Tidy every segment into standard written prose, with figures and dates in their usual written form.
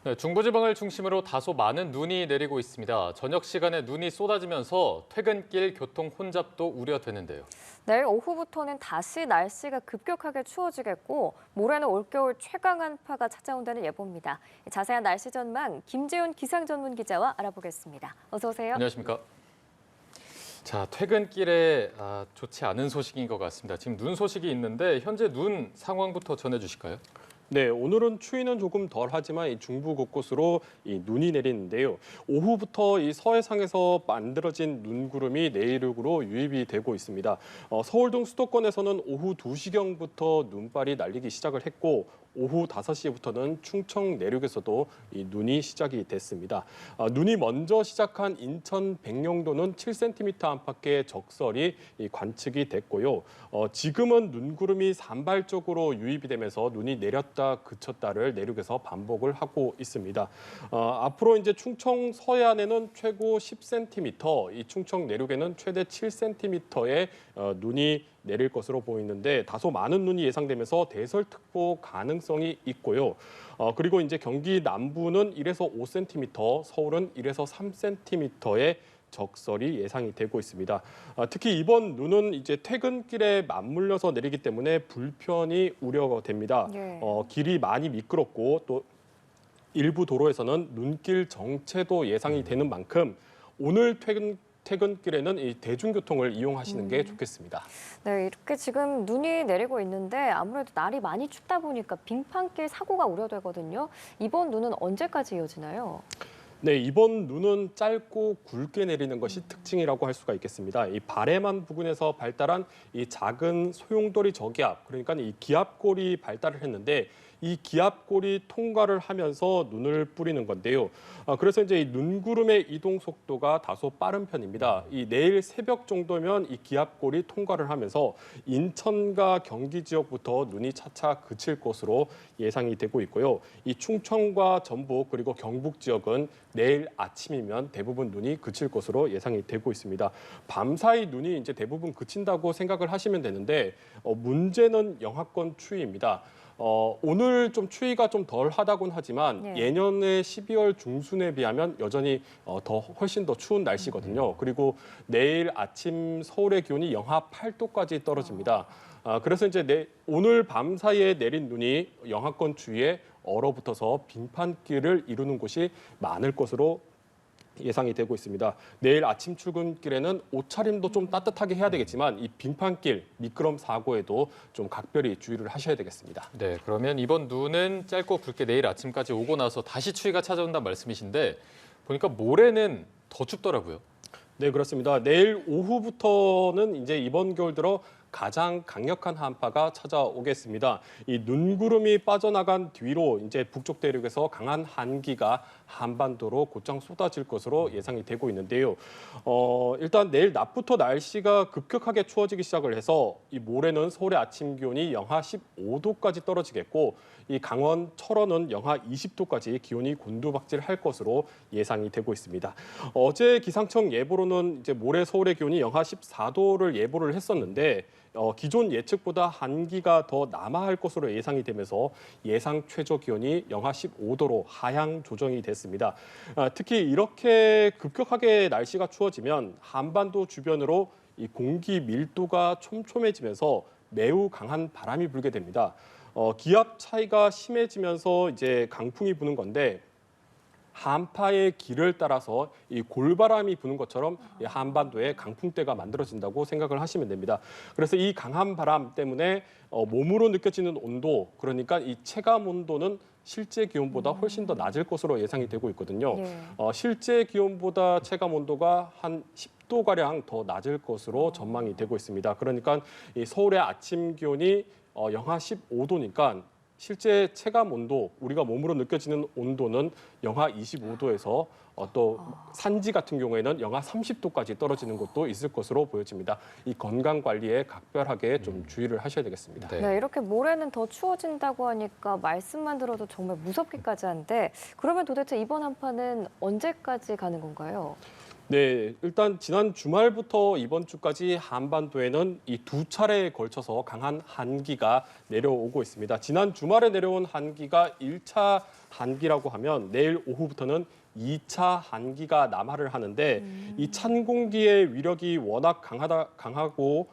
네, 중부지방을 중심으로 다소 많은 눈이 내리고 있습니다. 저녁 시간에 눈이 쏟아지면서 퇴근길 교통 혼잡도 우려되는데요. 내일 오후부터는 다시 날씨가 급격하게 추워지겠고 모레는 올겨울 최강 한파가 찾아온다는 예보입니다. 자세한 날씨 전망 김재훈 기상전문 기자와 알아보겠습니다. 어서 오세요. 안녕하십니까? 자, 퇴근길에 좋지 않은 소식인 것 같습니다. 지금 눈 소식이 있는데 현재 눈 상황부터 전해주실까요? 네, 오늘은 추위는 조금 덜하지만 이 중부 곳곳으로 이 눈이 내리는데요. 오후부터 이 서해상에서 만들어진 눈구름이 내륙으로 유입이 되고 있습니다. 서울 등 수도권에서는 오후 2시경부터 눈발이 날리기 시작을 했고 오후 5시부터는 충청 내륙에서도 이 눈이 시작이 됐습니다. 눈이 먼저 시작한 인천 백령도는 7cm 안팎의 적설이 관측이 됐고요. 지금은 눈구름이 산발적으로 유입이 되면서 눈이 내렸다 그쳤다를 내륙에서 반복을 하고 있습니다. 앞으로 이제 충청 서해안에는 최고 10cm, 이 충청 내륙에는 최대 7cm의 눈이 내릴 것으로 보이는데 다소 많은 눈이 예상되면서 대설특보 가능성이 있고요. 그리고 이제 경기 남부는 1에서 5cm, 서울은 1에서 3cm의 적설이 예상이 되고 있습니다. 특히 이번 눈은 이제 퇴근길에 맞물려서 내리기 때문에 불편이 우려가 됩니다. 예. 길이 많이 미끄럽고 또 일부 도로에서는 눈길 정체도 예상이 되는 만큼 오늘 퇴근길에는 이 대중교통을 이용하시는 게 좋겠습니다. 네, 이렇게 지금 눈이 내리고 있는데 아무래도 날이 많이 춥다 보니까 빙판길 사고가 우려되거든요. 이번 눈은 언제까지 이어지나요? 네, 이번 눈은 짧고 굵게 내리는 것이 특징이라고 할 수가 있겠습니다. 이 바레만 부근에서 발달한 이 작은 소용돌이 저기압, 그러니까 이 기압골이 발달을 했는데 이 기압골이 통과를 하면서 눈을 뿌리는 건데요. 그래서 이제 이 눈구름의 이동 속도가 다소 빠른 편입니다. 이 내일 새벽 정도면 이 기압골이 통과를 하면서 인천과 경기 지역부터 눈이 차차 그칠 것으로 예상이 되고 있고요. 이 충청과 전북 그리고 경북 지역은 내일 아침이면 대부분 눈이 그칠 것으로 예상이 되고 있습니다. 밤사이 눈이 이제 대부분 그친다고 생각을 하시면 되는데 문제는 영하권 추위입니다. 오늘 좀 추위가 좀 덜하다곤 하지만 네. 예년의 12월 중순에 비하면 여전히 훨씬 더 추운 날씨거든요. 그리고 내일 아침 서울의 기온이 영하 8도까지 떨어집니다. 그래서 이제 오늘 밤 사이에 내린 눈이 영하권 주위에 얼어붙어서 빙판길을 이루는 곳이 많을 것으로 예상이 되고 있습니다. 내일 아침 출근길에는 옷차림도 좀 따뜻하게 해야 되겠지만 이 빙판길 미끄럼 사고에도 좀 각별히 주의를 하셔야 되겠습니다. 네, 그러면 이번 눈은 짧고 굵게 내일 아침까지 오고 나서 다시 추위가 찾아온다는 말씀이신데 보니까 모레는 더 춥더라고요. 네, 그렇습니다. 내일 오후부터는 이제 이번 겨울 들어 가장 강력한 한파가 찾아오겠습니다. 이 눈구름이 빠져나간 뒤로 이제 북쪽 대륙에서 강한 한기가 한반도로 곧장 쏟아질 것으로 예상이 되고 있는데요. 일단 내일 낮부터 날씨가 급격하게 추워지기 시작을 해서 이 모레는 서울의 아침 기온이 영하 15도까지 떨어지겠고 이 강원 철원은 영하 20도까지 기온이 곤두박질할 것으로 예상이 되고 있습니다. 어제 기상청 예보로는 이제 모레 서울의 기온이 영하 14도를 예보를 했었는데 기존 예측보다 한기가 더 남아할 것으로 예상이 되면서 예상 최저 기온이 영하 15도로 하향 조정이 됐습니다. 특히 이렇게 급격하게 날씨가 추워지면 한반도 주변으로 이 공기 밀도가 촘촘해지면서 매우 강한 바람이 불게 됩니다. 기압 차이가 심해지면서 이제 강풍이 부는 건데 한파의 길을 따라서 이 골바람이 부는 것처럼 이 한반도에 강풍대가 만들어진다고 생각을 하시면 됩니다. 그래서 이 강한 바람 때문에 몸으로 느껴지는 온도, 그러니까 이 체감 온도는 실제 기온보다 훨씬 더 낮을 것으로 예상이 되고 있거든요. 예. 실제 기온보다 체감 온도가 한 10도가량 더 낮을 것으로 전망이 되고 있습니다. 그러니까 이 서울의 아침 기온이 영하 15도니까 실제 체감 온도, 우리가 몸으로 느껴지는 온도는 영하 25도에서 또 산지 같은 경우에는 영하 30도까지 떨어지는 곳도 있을 것으로 보여집니다. 이 건강 관리에 각별하게 좀 주의를 하셔야 되겠습니다. 네. 네, 이렇게 모레는 더 추워진다고 하니까 말씀만 들어도 정말 무섭기까지 한데 그러면 도대체 이번 한파는 언제까지 가는 건가요? 네, 일단 지난 주말부터 이번 주까지 한반도에는 이 두 차례에 걸쳐서 강한 한기가 내려오고 있습니다. 지난 주말에 내려온 한기가 1차 한기라고 하면 내일 오후부터는 2차 한기가 남하를 하는데 이 찬 공기의 위력이 워낙 강하고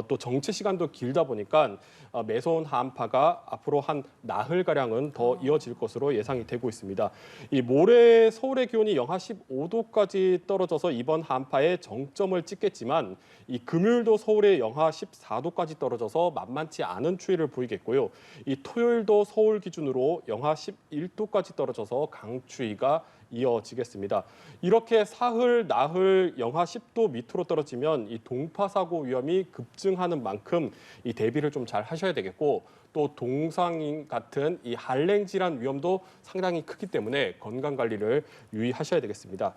또 정체 시간도 길다 보니까 매서운 한파가 앞으로 한 나흘가량은 더 이어질 것으로 예상이 되고 있습니다. 이 모레 서울의 기온이 영하 15도까지 떨어져서 이번 한파의 정점을 찍겠지만 이 금요일도 서울의 영하 14도까지 떨어져서 만만치 않은 추위를 보이겠고요. 이 토요일도 서울 기준으로 영하 11도까지 떨어져서 강추위가 이어지겠습니다. 이렇게 사흘, 나흘 영하 10도 밑으로 떨어지면 이 동파 사고 위험이 급증하는 만큼 이 대비를 좀 잘 하셔야 되겠고 또 동상인 같은 이 한랭 질환 위험도 상당히 크기 때문에 건강 관리를 유의하셔야 되겠습니다.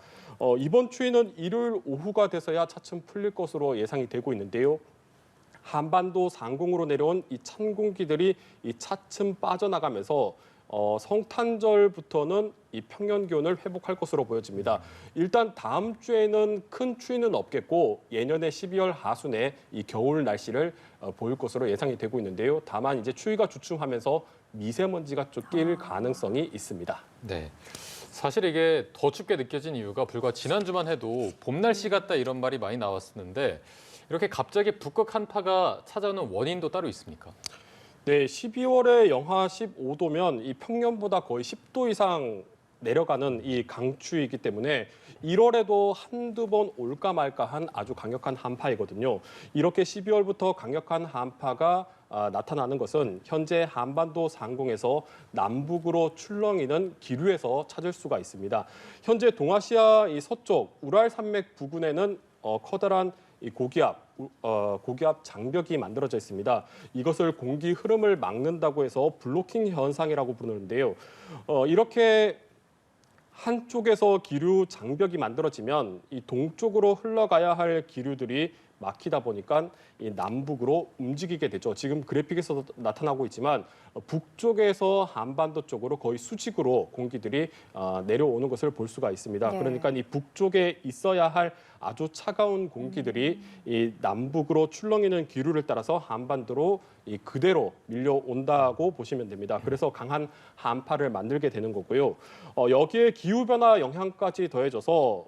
이번 추위는 일요일 오후가 돼서야 차츰 풀릴 것으로 예상이 되고 있는데요. 한반도 상공으로 내려온 이 찬 공기들이 이 차츰 빠져나가면서 성탄절부터는 이 평년 기온을 회복할 것으로 보여집니다. 일단 다음 주에는 큰 추위는 없겠고 예년의 12월 하순에 이 겨울 날씨를 보일 것으로 예상이 되고 있는데요. 다만 이제 추위가 주춤하면서 미세먼지가 쫓길 가능성이 있습니다. 네. 사실 이게 더 춥게 느껴진 이유가 불과 지난주만 해도 봄 날씨 같다 이런 말이 많이 나왔었는데 이렇게 갑자기 북극 한파가 찾아오는 원인도 따로 있습니까? 네, 12월에 영하 15도면 이 평년보다 거의 10도 이상 내려가는 이 강추위이기 때문에 1월에도 한두 번 올까 말까 한 아주 강력한 한파이거든요. 이렇게 12월부터 강력한 한파가 나타나는 것은 현재 한반도 상공에서 남북으로 출렁이는 기류에서 찾을 수가 있습니다. 현재 동아시아 이 서쪽 우랄 산맥 부근에는 커다란 이 고기압 장벽이 만들어져 있습니다. 이것을 공기 흐름을 막는다고 해서 블로킹 현상이라고 부르는데요. 이렇게 한쪽에서 기류 장벽이 만들어지면 이 동쪽으로 흘러가야 할 기류들이 막히다 보니까 이 남북으로 움직이게 되죠. 지금 그래픽에서 나타나고 있지만 북쪽에서 한반도 쪽으로 거의 수직으로 공기들이 내려오는 것을 볼 수가 있습니다. 네. 그러니까 이 북쪽에 있어야 할 아주 차가운 공기들이 이 남북으로 출렁이는 기류를 따라서 한반도로 이 그대로 밀려온다고 보시면 됩니다. 그래서 강한 한파를 만들게 되는 거고요. 여기에 기후변화 영향까지 더해져서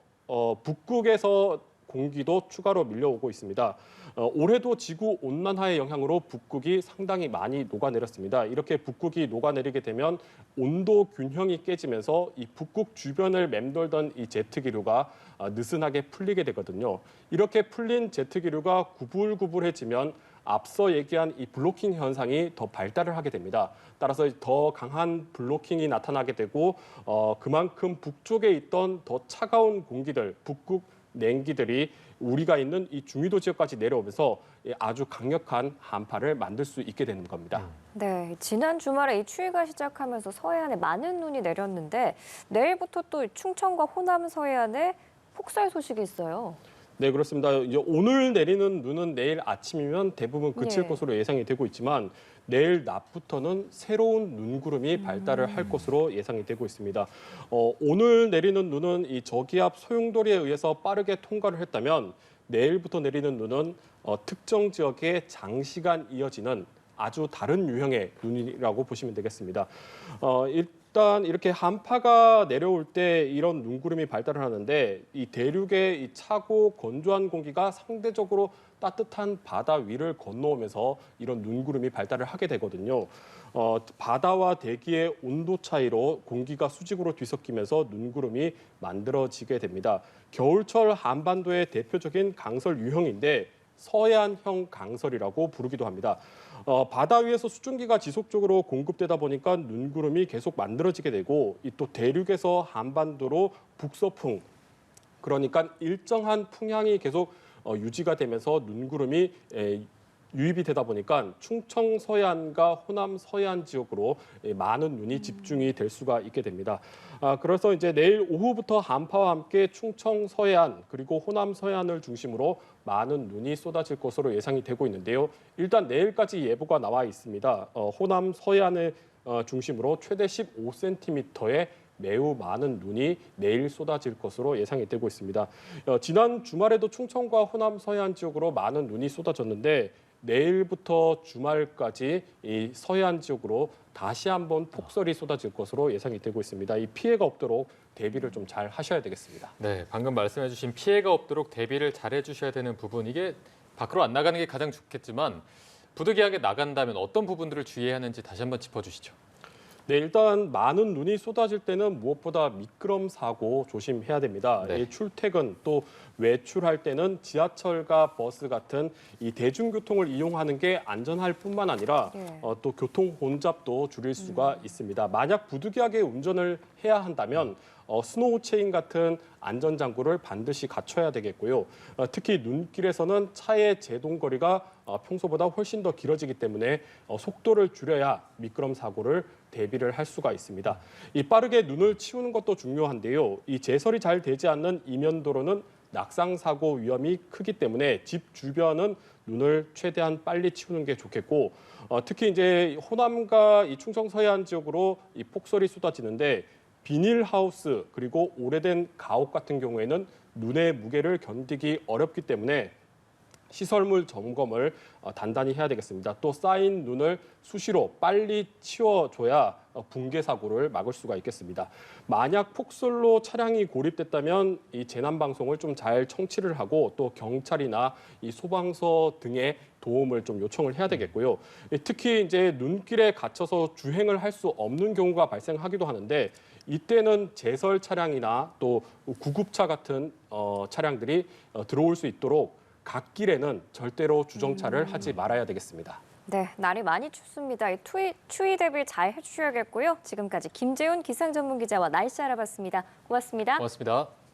북극에서 공기도 추가로 밀려오고 있습니다. 올해도 지구 온난화의 영향으로 북극이 상당히 많이 녹아내렸습니다. 이렇게 북극이 녹아내리게 되면 온도 균형이 깨지면서 이 북극 주변을 맴돌던 이 제트 기류가 느슨하게 풀리게 되거든요. 이렇게 풀린 제트 기류가 구불구불해지면 앞서 얘기한 이 블로킹 현상이 더 발달을 하게 됩니다. 따라서 더 강한 블로킹이 나타나게 되고 그만큼 북쪽에 있던 더 차가운 공기들, 북극 냉기들이 우리가 있는 이 중위도 지역까지 내려오면서 아주 강력한 한파를 만들 수 있게 되는 겁니다. 네, 지난 주말에 이 추위가 시작하면서 서해안에 많은 눈이 내렸는데 내일부터 또 충청과 호남 서해안에 폭설 소식이 있어요. 네, 그렇습니다. 이제 오늘 내리는 눈은 내일 아침이면 대부분 그칠 예. 것으로 예상이 되고 있지만 내일 낮부터는 새로운 눈구름이 발달을 할 것으로 예상이 되고 있습니다. 오늘 내리는 눈은 이 저기압 소용돌이에 의해서 빠르게 통과를 했다면 내일부터 내리는 눈은 특정 지역에 장시간 이어지는 아주 다른 유형의 눈이라고 보시면 되겠습니다. 일단 이렇게 한파가 내려올 때 이런 눈구름이 발달을 하는데 이 대륙의 이 차고 건조한 공기가 상대적으로 따뜻한 바다 위를 건너오면서 이런 눈구름이 발달을 하게 되거든요. 바다와 대기의 온도 차이로 공기가 수직으로 뒤섞이면서 눈구름이 만들어지게 됩니다. 겨울철 한반도의 대표적인 강설 유형인데 서해안형 강설이라고 부르기도 합니다. 바다 위에서 수증기가 지속적으로 공급되다 보니까 눈구름이 계속 만들어지게 되고 또 대륙에서 한반도로 북서풍, 그러니까 일정한 풍향이 계속 유지가 되면서 눈구름이 유입이 되다 보니까 충청 서해안과 호남 서해안 지역으로 많은 눈이 집중이 될 수가 있게 됩니다. 그래서 이제 내일 오후부터 한파와 함께 충청 서해안 그리고 호남 서해안을 중심으로 많은 눈이 쏟아질 것으로 예상이 되고 있는데요. 일단 내일까지 예보가 나와 있습니다. 호남 서해안을 중심으로 최대 15cm의 매우 많은 눈이 내일 쏟아질 것으로 예상이 되고 있습니다. 지난 주말에도 충청과 호남 서해안 지역으로 많은 눈이 쏟아졌는데 내일부터 주말까지 이 서해안 지역으로 다시 한번 폭설이 쏟아질 것으로 예상이 되고 있습니다. 이 피해가 없도록 대비를 좀 잘 하셔야 되겠습니다. 네, 방금 말씀해주신 피해가 없도록 대비를 잘 해주셔야 되는 부분, 이게 밖으로 안 나가는 게 가장 좋겠지만 부득이하게 나간다면 어떤 부분들을 주의해야 하는지 다시 한번 짚어주시죠. 네, 일단 많은 눈이 쏟아질 때는 무엇보다 미끄럼 사고 조심해야 됩니다. 네. 이 출퇴근 또 외출할 때는 지하철과 버스 같은 이 대중교통을 이용하는 게 안전할 뿐만 아니라 네. 또 교통 혼잡도 줄일 수가 있습니다. 만약 부득이하게 운전을 해야 한다면 스노우 체인 같은 안전 장구를 반드시 갖춰야 되겠고요. 특히 눈길에서는 차의 제동 거리가 평소보다 훨씬 더 길어지기 때문에 속도를 줄여야 미끄럼 사고를 대비를 할 수가 있습니다. 이 빠르게 눈을 치우는 것도 중요한데요. 이 제설이 잘 되지 않는 이면도로는 낙상 사고 위험이 크기 때문에 집 주변은 눈을 최대한 빨리 치우는 게 좋겠고, 특히 이제 호남과 이 충청 서해안 지역으로 이 폭설이 쏟아지는데 비닐하우스 그리고 오래된 가옥 같은 경우에는 눈의 무게를 견디기 어렵기 때문에 시설물 점검을 단단히 해야 되겠습니다. 또 쌓인 눈을 수시로 빨리 치워줘야 붕괴 사고를 막을 수가 있겠습니다. 만약 폭설로 차량이 고립됐다면 이 재난 방송을 좀 잘 청취를 하고 또 경찰이나 이 소방서 등의 도움을 좀 요청을 해야 되겠고요. 특히 이제 눈길에 갇혀서 주행을 할 수 없는 경우가 발생하기도 하는데 이때는 제설 차량이나 또 구급차 같은 차량들이 들어올 수 있도록 갓길에는 절대로 주정차를 하지 말아야 되겠습니다. 네, 날이 많이 춥습니다. 이 추위 대비 잘 해주셔야겠고요. 지금까지 김재훈 기상전문기자와 날씨 알아봤습니다. 고맙습니다. 고맙습니다.